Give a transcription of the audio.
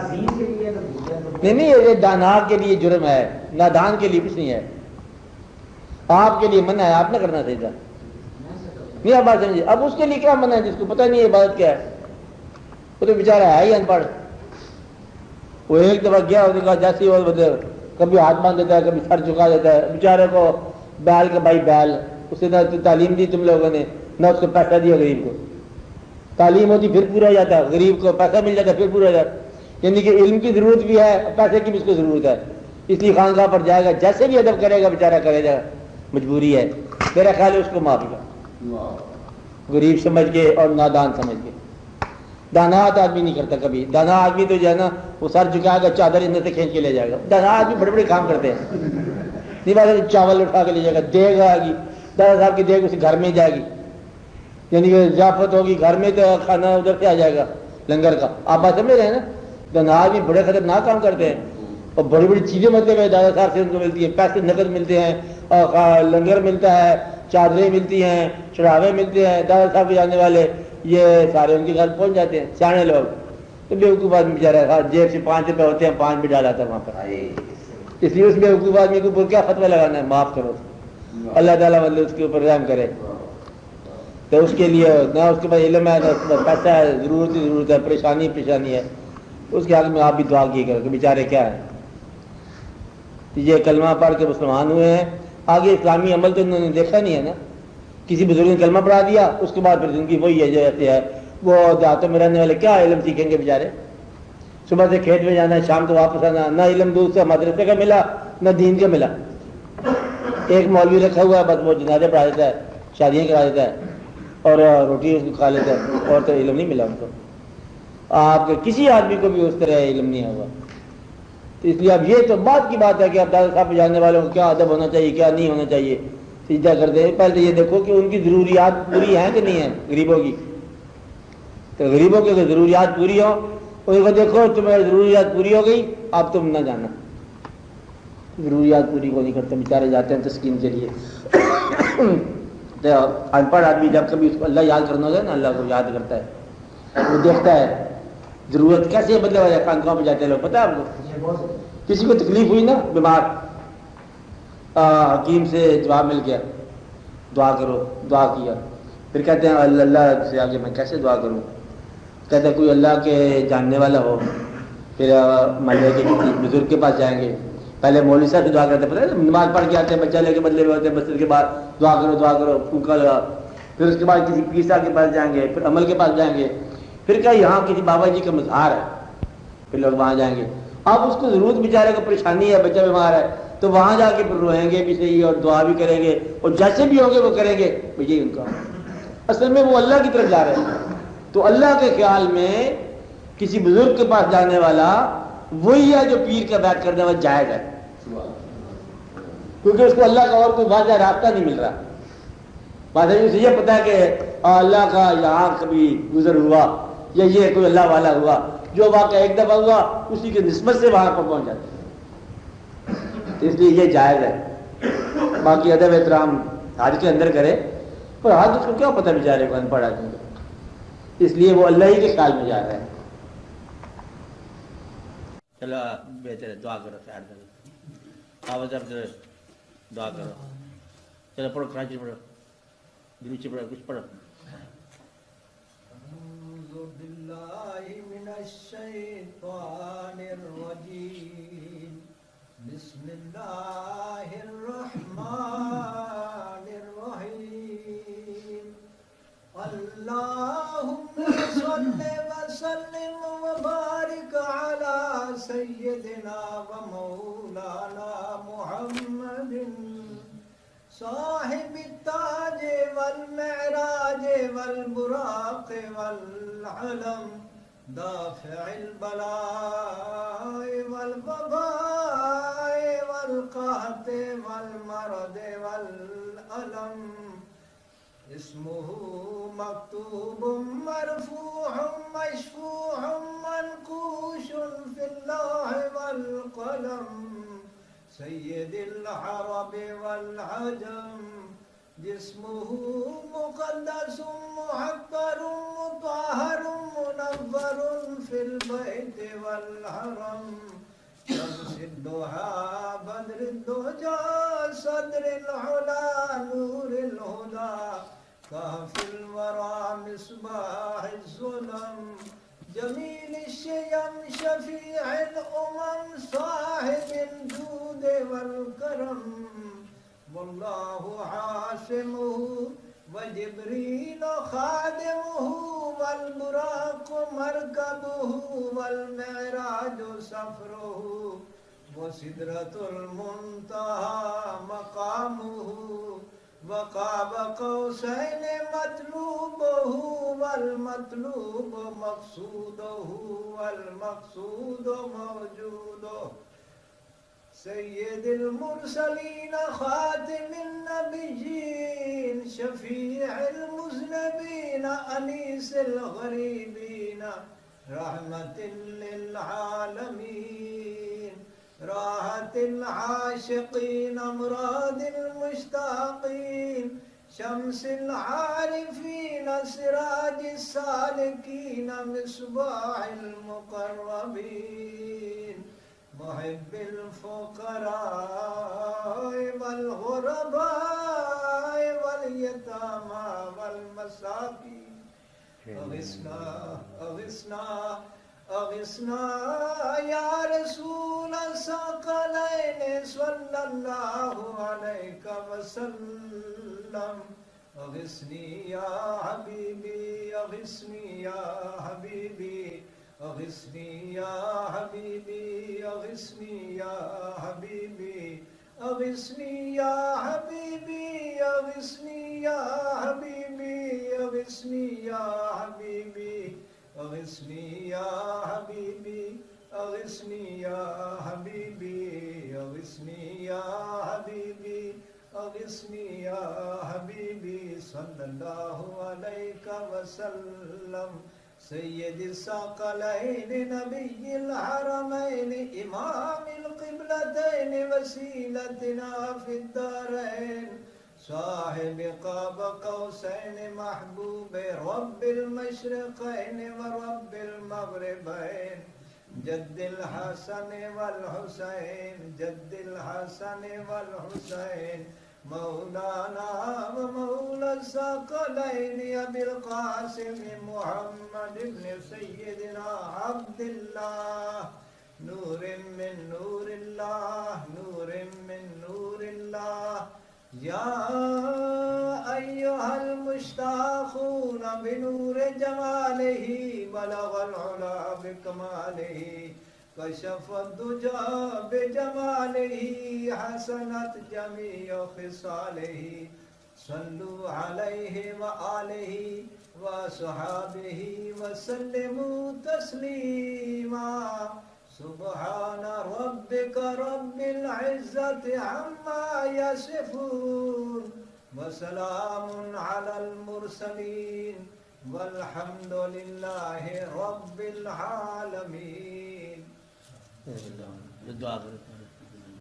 नहीं नहीं, ये दाना के लिए जुर्म है, नादान के लिए कुछ नहीं है। आपके लिए मना है, आप ना करना चाहिए नहीं। आप बात समझिए। अब उसके लिए क्या मना है जिसको पता नहीं है इबादत क्या है? वो तो बेचारा है ही अनपढ़। वो एक दफा गया, उसने कहा जैसे वो कभी हाथ बांध देता है, कभी सर झुका देता है। बेचारे को बैल का भाई बैल, उसे ना तो तालीम दी तुम लोगों ने, ना उसको पैसा दिया। गरीब को तालीम होती फिर पूरा हो जाता, गरीब को पैसा मिल जाता फिर पूरा हो जाता। यानी कि इल्म की जरूरत भी है, पैसे की भी इसको जरूरत है, इसलिए खानकाह पर जाएगा। जैसे भी अदब करेगा बेचारा करेगा, मजबूरी है। मेरा ख्याल है उसको माफ किया, गरीब समझ के और नादान समझ के। दानात आदमी नहीं करता कभी। दाना आदमी तो जो है ना, वो सर झुकाएगा, चादर इधर से खींच के ले जाएगा। दाना आदमी बड़े बड़े काम करते हैं। नहीं बात है, चावल उठा के ले जाएगा, देग आएगी, दादा साहब की देग उसी घर में जाएगी, यानी कि ज़ियाफत होगी घर में, तो खाना उधर से आ जाएगा लंगर का। आप बात समझ रहे हैं ना? दाना आदमी बड़े खतरनाक काम करते हैं, और बड़ी बड़ी चीज़ें मतलब है दादा साहब से उनको मिलती है, पैसे नकद मिलते हैं, और लंगर मिलता है, चादरें मिलती हैं, चढ़ावे मिलते हैं। दादा साहब के जाने वाले ये सारे उनके घर पहुंच जाते हैं, सियाने लोग। तो बेवकूफ़ आदमी बेचारा जेब से 5 रुपये होते हैं, 5 भी डाला था वहाँ पर। इसलिए उस बेवकूफ़ आदमी के ऊपर क्या फतवा लगाना है? माफ़ करो, अल्लाह ताला मतलब उसके ऊपर रहम करे। तो उसके लिए ना उसके पास इल्म है, ना उसके पास पैसा है, ज़रूरत ही ज़रूरत है, परेशानी परेशानी है। उसके हाल में आप भी दुआ कीजिएगा कि बेचारे क्या है, ये कलमा पढ़ के मुसलमान हुए हैं, आगे इस्लामी अमल तो उन्होंने देखा नहीं है ना। किसी बुजुर्ग ने कलमा पढ़ा दिया, उसके बाद फिर जिंदगी वही है जैसे है। वो देहातों में रहने वाले क्या इल्म सीखेंगे बेचारे? सुबह से खेत में जाना है, शाम को वापस आना, ना इल्म दूर से मदरसे का मिला, ना दीन का मिला। एक मौलवी रखा हुआ है, बस वो जनाजे पढ़ा देता है, शादियाँ करा देता है, और रोटी उसको खा लेता है, और तो इल्म नहीं मिला उनको। आपके किसी आदमी को भी उस तरह इल्म नहीं हुआ। तो इसलिए अब ये तो बात की बात है कि अब दादा साहब पे जानने वालों को क्या अदब होना चाहिए, क्या नहीं होना चाहिए, सीधा कर दे। पहले तो ये देखो कि उनकी ज़रूरियात पूरी हैं कि नहीं है गरीबों की। तो गरीबों की अगर ज़रूरियात पूरी हो, उनको देखो तुम्हारी ज़रूरियात पूरी हो गई, अब तुम ना जाना। ज़रूरियात पूरी को नहीं करते, बेचारे जाते हैं तस्कीन के लिए। तो अनपढ़ आदमी जब कभी उसको अल्लाह याद करना होता है ना, अल्लाह को याद करता है, वो देखता है ज़रूरत कैसे बदले हो जाए। खानकाह में जाते हैं लोग, पता है आपको, किसी को तकलीफ हुई ना, बीमार, हकीम से जवाब मिल गया, दुआ करो, दुआ किया, फिर कहते हैं अल्लाह से आगे मैं कैसे दुआ करूं? कहते हैं कोई अल्लाह के जानने वाला हो। फिर महल्ले के किसी बुजुर्ग के पास जाएंगे, पहले मौलवी साहब से दुआ करते, पता है नमाज पढ़ के आते हैं, बच्चा लेके बदले हुए होते हैं, मस्जिद के बाद दुआ करो फूका लगा। फिर उसके बाद किसी पीर साहब के पास जाएंगे, फिर अमल के पास जाएंगे, फिर क्या यहाँ किसी बाबा जी का मज़ार है, फिर लोग वहाँ जाएंगे। अब उसको जरूरत बेचारे को परेशानी है, बच्चा बीमार है, तो वहां जाके फिर रोएंगे भी सही और दुआ भी करेंगे, और जैसे भी होंगे वो करेंगे। यही उनका असल में वो अल्लाह की तरफ जा रहे हैं। तो अल्लाह के ख्याल में किसी बुजुर्ग के पास जाने वाला वही है जो पीर का बैत करने वाला जायज है, क्योंकि उसको अल्लाह का और कोई वाज़ह रास्ता नहीं मिल रहा। बात है उसे ये पता है कि अल्लाह का यहाँ कभी गुजर हुआ, या ये कोई अल्लाह वाला हुआ, जो वाक़या एक दफा हुआ उसी के निस्बत से वहां पर पहुंच जाते हैं। तो इसलिए ये जायज है। बाकी अदब एहतराम हज के अंदर करे, और हज उसको क्या पता बेचारे को, अनपढ़ आदमी को, इसलिए वो अल्लाह ही के ख्याल में जा रहा है। चलो बेहतर है, दुआ करो, आवाज दुआ करो। चलो पढ़ो, कराची पढ़ो, दिल्ली पढ़ो, कुछ पढ़ो। अल्लाहुम्मा सल्लि व सल्लिम व बारिक अला सय्यदिना व मौलाना मुहम्मदिन साहिब ताज वल मेराज वल बुराक वल अलम दाफिल बलाए वल वबाए वल कहत वल मरद वल अलम इस्मुहु मक्तूबुम मरफूउम मशफूउम मनकूशुन फिल लौह वल कलम सय्यदिल अरब वल अजम जिस्मुहु मुक़द्दसुम मुहक्करुम मुतहहरुम मुनव्वरुन फिल बैत वल हरम शम्सिद्दुहा बद्रिद्दुजा सद्रिल हुदा नूरिल हुदा कहफिल वरा मिस्बाहिज़्ज़ुलम जमील श्यम शफीअल उमम साहिबिल जूद वल करम वल्लाहु आसिमुहु व जिब्रील खादिमुहु वल बुराक मरकबुहु वल मेराज सफरुहु व सिदरतुल मुंतहा मकामुहु व क़ाब क़ौसैन मतलूबुहु वल मतलूब मक़सूदुहु वल मक़सूद मौजूदुहु सय्यिदुल मुरसलीन ख़ातिमुन नबिय्यीन शफ़ीउल मुज़नबीन अनीसुल ग़रीबीन रहमतुल लिल आलमीन राहतुल आशिक़ीन मुरादिल मुश्ताक़ीन शम्सुल आरिफ़ीन सिराजुस सालिकीन मिस्बाहुल मुक़र्रबीन मुहिब्बिल फ़ुक़राए वल ग़ुरबाए वल यतामा वल मसाकीन अग़िस्ना अग़िस्ना अग़िस्ना या रसूल सकलैन सल्लल्लाहु अलैहि वसल्लम अग़िस्नी या हबीबी अग़िस्नी या हबीबी अग़िस्नी या हबीबी अग़िस्नी या हबीबी अग़िस्नी या हबीबी अग़िस्नी या हबीबी अग़िस्नी या हबीबी अग़िस्नी या हबीबी अग़िस्नी या हबीबी अग़िस्नी या हबीबी अग़िस्नी या हबीबी सल्लल्लाहु अलैहि वसल्लम सय्यदिस सकलैन नबिय्यिल हरमैन इमामिल क़िबलतैन वसीलतना फिद दारैन साहिब क़ाब क़ौसैन महबूब रब्बिल मशरिक़ैन व रब्बिल मग़रिबैन जद्दिल हसन वल हुसैन जद्दिल हसन वल हुसैन मौलाना व मौला सकलैन अबिल क़ासिम मुहम्मद इब्न सय्यदिना अब्दुल्लाह नूरिन मिन नूरिल्लाह नूरिन मिन नूरिल्लाह या अय्युहल मुश्ताक़ून बिनूर जमालिही बलगल उला बिकमालिही कशफ़द दुजा बिजमालिही हसनत जमीअ ख़िसालिही सल्लु अलैहि व आलिहि व अस्हाबिहि व सल्लिमू तस्लीमा सुब्हान रब्बिक रब्बिल इज़्ज़ति अम्मा यसिफ़ून व सलामुन अलल मुरसलीन वल्हम्दुलिल्लाहि रब्बिल आलमीन। दुआ करो।